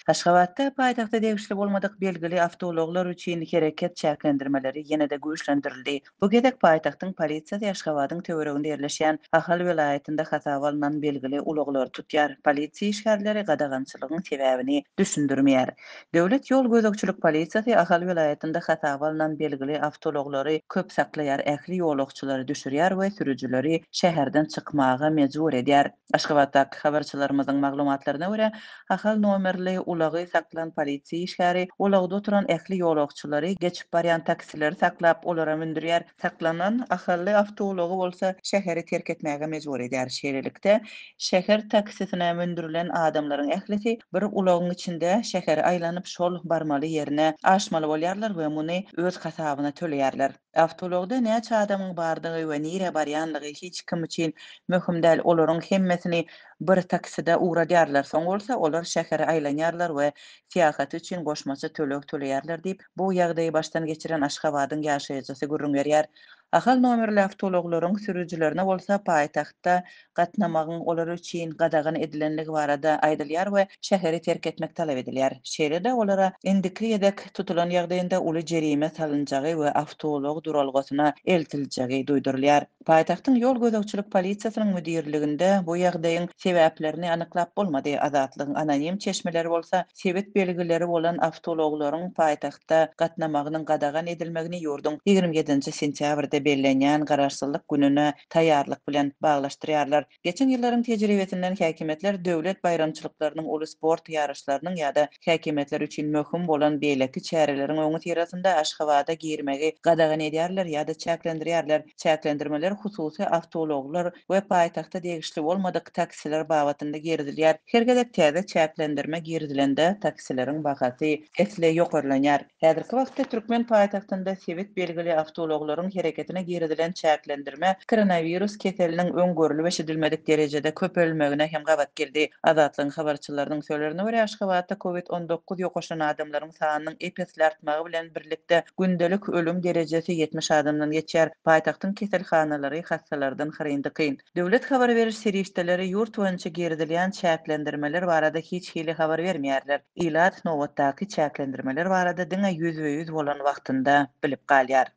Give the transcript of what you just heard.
Aşgabatda paýtagta degişli bolmadyk belgili awtologlar üçin hereket çäklendirmeleri ýene-de güýçlendirildi. Bu gedek paýtagtyň polisiýasy Aşgabatyň töwereginde ýerleşýän Ahal vilayatyny hasaba alynan belgili uloglary tutýar. Polisiýa işgärleri gadagançylygyň sebäbini düşündirmeýär. Döwlet ýol gözegçilik polisiýasy Ahal vilayatynda hasaba alynan belgili awtologlary köp saklaýar, ähli ýolagçylary düşürýär we sürüjileri şäherden çykmaga mejbur edýär. Aşgabatdaky habarçylarymyzyň maglumatlaryna görä, ahal nomerli ulagy saklan polisiýa işgäri ulagda oturan ähli ýolagçylary geçip barýan taksileri saklap olara mindirýär. Saklanan ahally awtology bolsa şäheri terk etmäge mejbur edýär. Şeýlelikde şäher taksisine mindirilen adamlaryň ählisi bir ulagyň içinde şäheri aýlanyp şol barmaly ýerine aşmaly bolýarlar we muny öz hasabyna töleýärler. Awtologda näçe adamyň bardygy we nire barýanlygy hiç kim üçin möhüm däl. Olaryň hemmesini bir taksida uğradýarlar. Soň bolsa olar şäheri aýlanýarlar we seýahat üçin goşmaça tölek töleýärler diýip bu ýagdaýy baştan geçiren Aşgabatyň ýaşaýjysy gurrun berýär. Ahal nomerli awtologlaryň sürüjilerine bolsa paýtagtda gatnamagyň olar üçin gadagan edilenligi barada aýdylýar we şäheri terk etmek talap edilýär. Şeýle-de olara indiki ýedek tutulan ýagdaýynda uly jerime salynjagy we awtolog duralgasyna eltiljegi duýdurulýar. Paýtagtyň ýol gözegçilik polisiýasynyň müdirliginde bu ýagdaýyň sebäplerini anyklap bolmady. Azatlygyň anonim çeşmeleri bolsa sebet belgileri bolan awtologlaryň paýtagtda gatnamagynyň gadagan edilmegini ýurdun 27 sentýabrda bellenýän garaşsyzlyk gününe taýýarlyk bilen baglaşdyrýarlar. Geçen ýyllaryň tejribesinden häkimetler döwlet bayramçylyklarynyň uly sport ýarışlarynyň ýa-da häkimetler üçin möhüm bolan beýleki çäreleriň öňü tirasynda Aşgabada girmegi gadagan edýärler ýa-da çäklendirýärler. Çäklendirmeler hususy awtologlar we paýtagta degişli bolmadyk taksiler babatynda girdilýär. Her gedek täze çäklendirme girdilende taksileriň bahasy esle ýokarlanýar. Häzirki wagtda Türkmen paýtagtynda sebit belgili awtologlaryň hereketine girdilen çäklendirme koronavirus keseliniň öňgörüli we şidilmedik derejede köpelmegine hem gabat geldi. Azatlygyň habarçylarynyň söýlerine görä Aşgabatda COVID-19 ýokaşan adamlaryň sanynyň epesli artmagy bilen birlikde gündelik ölüm derejesi 70 adamdan geçýär. Paýtagtyň keselhanalary hastalardan hyryndy kyn. Döwlet habar beriş serişdeleri ýurt boýunça girdilýän çäklendirmeler barada hiç hili habar bermeýärler. Ilat nowatdaky çäklendirmeler barada diňe 100% bolan wagtynda bilip galýar.